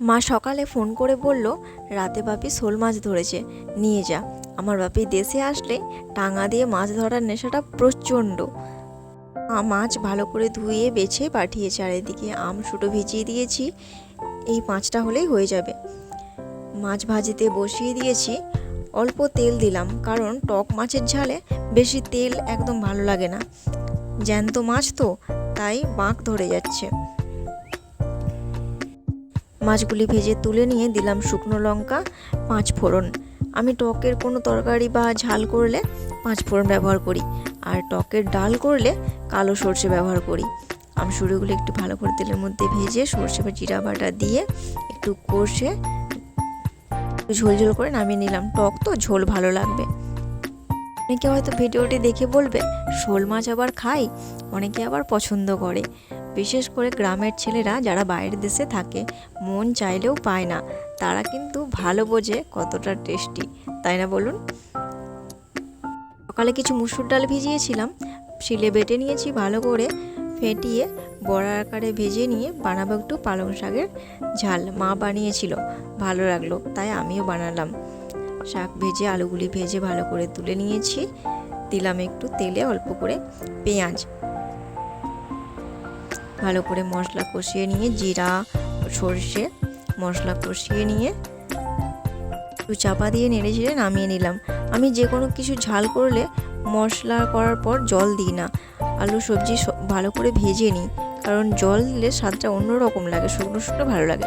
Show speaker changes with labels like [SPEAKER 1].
[SPEAKER 1] মা সকালে ফোন করে বলল, রাতে বাপি শোল মাছ ধরেছে, নিয়ে যা। আমার বাপি দেশে আসলে টাঙা দিয়ে মাছ ধরার নেশাটা প্রচণ্ড। মাছ ভালো করে ধুয়ে বেছে পাঠিয়েছে, আর এদিকে আমসুটো ভিজিয়ে দিয়েছি। এই 5টা হলেই হয়ে যাবে। মাছ ভাজিতে বসিয়ে দিয়েছি, অল্প তেল দিলাম, কারণ টক মাছের ঝালে বেশি তেল একদম ভালো লাগে না। জ্যান্ত মাছ তো, তাই বাঁক ধরে যাচ্ছে। মাছগুলি ভেজে তুলে নিয়ে দিলাম শুকনো লঙ্কা, 5 ফোড়ন। আমি টকের কোনো তরকারি বা ঝাল করলে 5 ফোড়ন ব্যবহার করি, আর টকের ডাল করলে কালো সর্ষে ব্যবহার করি। আমসুড়োগুলো একটু ভালো করে তেলের মধ্যে ভেজে সর্ষে বা জিরা বাটা দিয়ে একটু কষে ঝোল ঝোল করে নামিয়ে নিলাম। টক তো, ঝোল ভালো লাগবে। অনেকে হয়তো ভিডিওটি দেখে বলবে, শোল মাছ আবার খাই? অনেকে আবার পছন্দ করে, বিশেষ করে গ্রামের ছেলেরা যারা বাইরের দেশে থাকে, মন চাইলেও পায় না। তারা কিন্তু ভালো বোঝে কতটা টেস্টি, তাই না বলুন? সকালে কিছু মুসুর ডাল ভিজিয়েছিলাম, শিলে বেটে নিয়েছি, ভালো করে ফেটিয়ে বড়া আকারে ভেজে নিয়ে বানাবো একটু পালং শাকের ঝাল। মা বানিয়েছিল, ভালো লাগলো, তাই আমিও বানালাম। শাক ভেজে আলুগুলি ভেজে ভালো করে তুলে নিয়েছি। দিলাম একটু তেলে অল্প করে পেঁয়াজ, ভালো করে মশলা কষিয়ে নিয়ে জিরা সর্ষে মশলা কষিয়ে নিয়ে একটু চাপা দিয়ে নেড়ে চেড়ে নামিয়ে নিলাম। আমি যে কোনো কিছু ঝাল করলে মশলা করার পর জল দিই না, আলু সবজি ভালো করে ভেজে নিই, কারণ জল দিলে স্বাদটা অন্যরকম লাগে, শুকনো শুকনো ভালো লাগে।